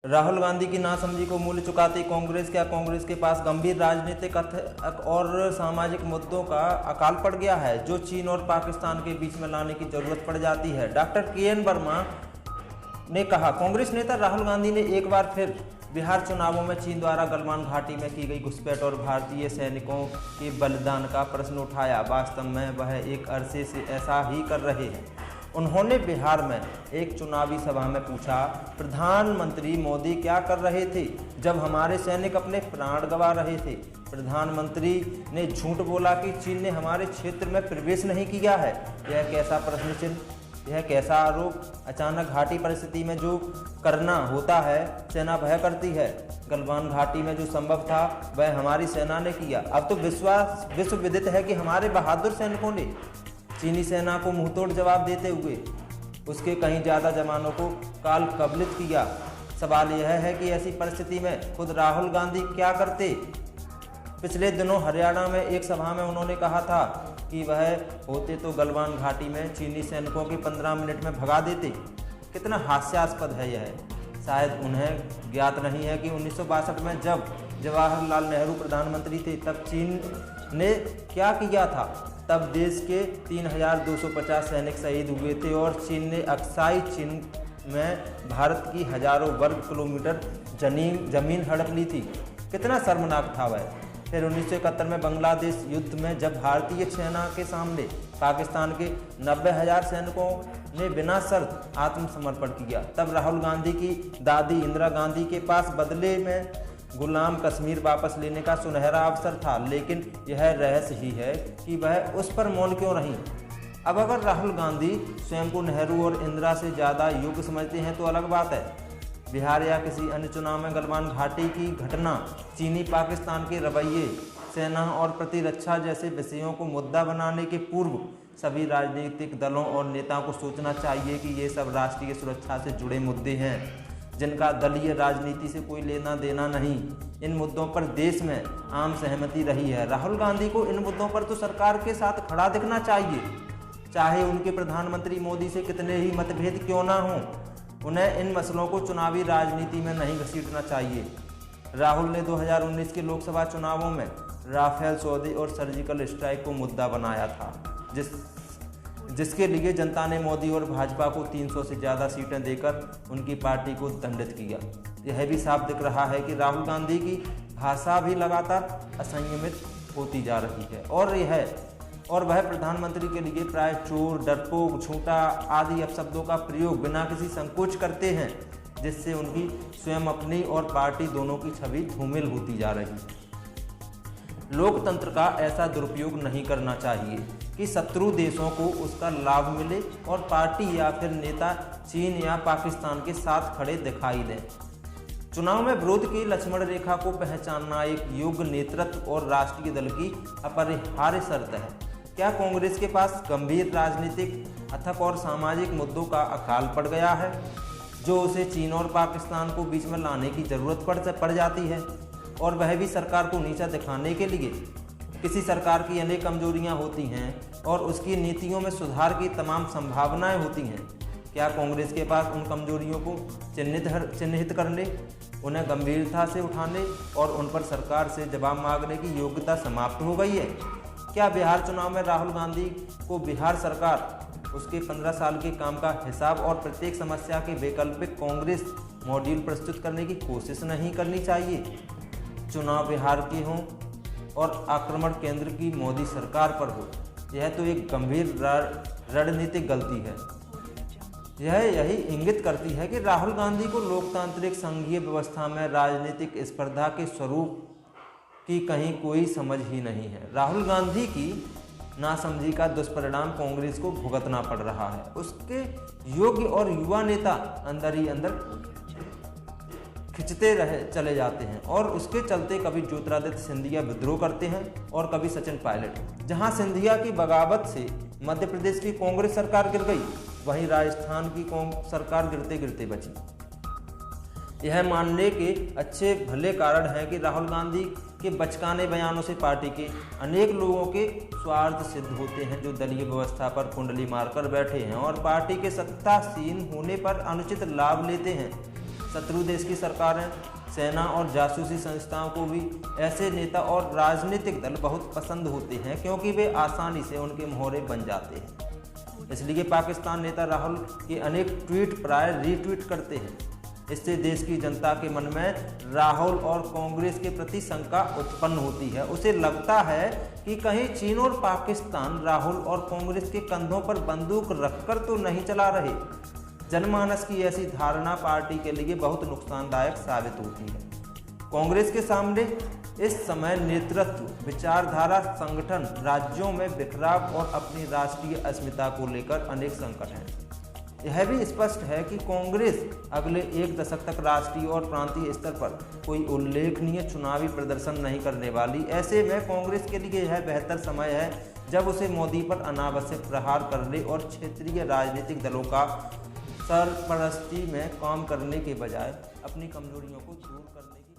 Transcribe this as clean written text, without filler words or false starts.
राहुल गांधी की नासमझी को मूल्य चुकाती कांग्रेस। क्या कांग्रेस के पास गंभीर राजनीतिक और सामाजिक मुद्दों का अकाल पड़ गया है जो चीन और पाकिस्तान के बीच में लाने की जरूरत पड़ जाती है? Doctor K. N.. वर्मा ने कहा। कांग्रेस नेता राहुल गांधी ने एक बार फिर बिहार चुनावों में चीन द्वारा गलवान घाटी में की गई घुसपैठ और भारतीय सैनिकों के बलिदान का प्रश्न उठाया। वास्तव में वह एक अरसे से ऐसा ही कर रहे हैं। उन्होंने बिहार में एक चुनावी सभा में पूछा, प्रधानमंत्री मोदी क्या कर रहे थे जब हमारे सैनिक अपने प्राण गंवा रहे थे? प्रधानमंत्री ने झूठ बोला कि चीन ने हमारे क्षेत्र में प्रवेश नहीं किया है। यह कैसा प्रश्न चिन्ह, यह कैसा आरोप? अचानक घाटी परिस्थिति में जो करना होता है सेना वह करती है। गलवान घाटी में जो संभव था वह हमारी सेना ने किया। अब तो विश्व विदित है कि हमारे बहादुर सैनिकों ने चीनी सेना को मुंहतोड़ जवाब देते हुए उसके कहीं ज़्यादा जवानों को काल कबलित किया। सवाल यह है कि ऐसी परिस्थिति में खुद राहुल गांधी क्या करते? पिछले दिनों हरियाणा में एक सभा में उन्होंने कहा था कि वह होते तो गलवान घाटी में चीनी सैनिकों के 15 मिनट में भगा देते। कितना हास्यास्पद है यह। शायद उन्हें ज्ञात नहीं है कि 1962 में जब जवाहरलाल नेहरू प्रधानमंत्री थे तब चीन ने क्या किया था। तब देश के 3250 सैनिक शहीद हुए थे और चीन ने अक्साई चीन में भारत की हजारों वर्ग किलोमीटर जमीन हड़प ली थी। कितना शर्मनाक था वह। फिर 1971 में बांग्लादेश युद्ध में जब भारतीय सेना के सामने पाकिस्तान के 90,000 सैनिकों ने बिना शर्त आत्मसमर्पण किया, तब राहुल गांधी की दादी इंदिरा गांधी के पास बदले में गुलाम कश्मीर वापस लेने का सुनहरा अवसर था। लेकिन यह रहस्य ही है कि वह उस पर मौन क्यों रही। अब अगर राहुल गांधी स्वयं को नेहरू और इंदिरा से ज़्यादा योग्य समझते हैं तो अलग बात है। बिहार या किसी अन्य चुनाव में गलवान घाटी की घटना, चीनी पाकिस्तान के रवैये, सेना और प्रतिरक्षा जैसे विषयों को मुद्दा बनाने के पूर्व सभी राजनीतिक दलों और नेताओं को सोचना चाहिए कि ये सब राष्ट्रीय सुरक्षा से जुड़े मुद्दे हैं जिनका दलीय राजनीति से कोई लेना देना नहीं। इन मुद्दों पर देश में आम सहमति रही है। राहुल गांधी को इन मुद्दों पर तो सरकार के साथ खड़ा दिखना चाहिए, चाहे उनके प्रधानमंत्री मोदी से कितने ही मतभेद क्यों ना हों। उन्हें इन मसलों को चुनावी राजनीति में नहीं घसीटना चाहिए। राहुल ने 2019 के लोकसभा चुनावों में राफेल सौदे और सर्जिकल स्ट्राइक को मुद्दा बनाया था, जिसके लिए जनता ने मोदी और भाजपा को 300 से ज़्यादा सीटें देकर उनकी पार्टी को दंडित किया। यह भी साफ दिख रहा है कि राहुल गांधी की भाषा भी लगातार असंयमित होती जा रही है और वह प्रधानमंत्री के लिए प्राय चोर, डरपोक, झूठा आदि अपशब्दों का प्रयोग बिना किसी संकोच करते हैं, जिससे उनकी स्वयं अपनी और पार्टी दोनों की छवि धूमिल होती जा रही है। लोकतंत्र का ऐसा दुरुपयोग नहीं करना चाहिए कि शत्रु देशों को उसका लाभ मिले और पार्टी या फिर नेता चीन या पाकिस्तान के साथ खड़े दिखाई दें। चुनाव में विरोध की लक्ष्मण रेखा को पहचानना एक योग्य नेतृत्व और राष्ट्रीय दल की अपरिहार्य शर्त है। क्या कांग्रेस के पास गंभीर राजनीतिक, अथक और सामाजिक मुद्दों का अकाल पड़ गया है जो उसे चीन और पाकिस्तान को बीच में लाने की जरूरत पड़ जाती है, और वह भी सरकार को नीचा दिखाने के लिए? किसी सरकार की अनेक कमजोरियां होती हैं और उसकी नीतियों में सुधार की तमाम संभावनाएं होती हैं। क्या कांग्रेस के पास उन कमजोरियों को चिन्हित करने, उन्हें गंभीरता से उठाने और उन पर सरकार से जवाब मांगने की योग्यता समाप्त हो गई है? क्या बिहार चुनाव में राहुल गांधी को बिहार सरकार उसके 15 साल के काम का हिसाब और प्रत्येक समस्या के वैकल्पिक कांग्रेस मॉड्यूल प्रस्तुत करने की कोशिश नहीं करनी चाहिए? चुनाव बिहार के हों और आक्रमण केंद्र की मोदी सरकार पर हो, यह तो एक गंभीर रणनीतिक गलती है। यह यही इंगित करती है कि राहुल गांधी को लोकतांत्रिक संघीय व्यवस्था में राजनीतिक स्पर्धा के स्वरूप की कहीं कोई समझ ही नहीं है। राहुल गांधी की नासमझी का दुष्परिणाम कांग्रेस को भुगतना पड़ रहा है। उसके योग्य और युवा नेता अंदर ही अंदर खिंचते चले जाते हैं और उसके चलते कभी ज्योतिरादित्य सिंधिया विद्रोह करते हैं और कभी सचिन पायलट। जहां सिंधिया की बगावत से मध्य प्रदेश की कांग्रेस सरकार गिर गई, वहीं राजस्थान की सरकार गिरते गिरते बची। यह मानने के अच्छे भले कारण है कि राहुल गांधी के बचकाने बयानों से पार्टी के अनेक लोगों के स्वार्थ सिद्ध होते हैं, जो दलीय व्यवस्था पर कुंडली मारकर बैठे हैं और पार्टी के सत्तासीन होने पर अनुचित लाभ लेते हैं। शत्रु देश की सरकारें, सेना और जासूसी संस्थाओं को भी ऐसे नेता और राजनीतिक दल बहुत पसंद होते हैं, क्योंकि वे आसानी से उनके मोहरे बन जाते हैं। इसलिए पाकिस्तान नेता राहुल के अनेक ट्वीट प्राय रीट्वीट करते हैं। इससे देश की जनता के मन में राहुल और कांग्रेस के प्रति शंका उत्पन्न होती है। उसे लगता है कि कहीं चीन और पाकिस्तान राहुल और कांग्रेस के कंधों पर बंदूक रखकर तो नहीं चला रहे। जनमानस की ऐसी धारणा पार्टी के लिए बहुत नुकसानदायक साबित होती है। कांग्रेस के सामने इस समय नेतृत्व, विचारधारा, संगठन, राज्यों में बिखराव और अपनी राष्ट्रीय अस्मिता को लेकर अनेक संकट हैं। यह भी स्पष्ट है कि कांग्रेस अगले एक दशक तक राष्ट्रीय और प्रांतीय स्तर पर कोई उल्लेखनीय चुनावी प्रदर्शन नहीं करने वाली। ऐसे में कांग्रेस के लिए यह बेहतर समय है जब उसे मोदी पर अनावश्यक प्रहार करने और क्षेत्रीय राजनीतिक दलों का सरपरस्ती में काम करने के बजाय अपनी कमजोरियों को दूर करने की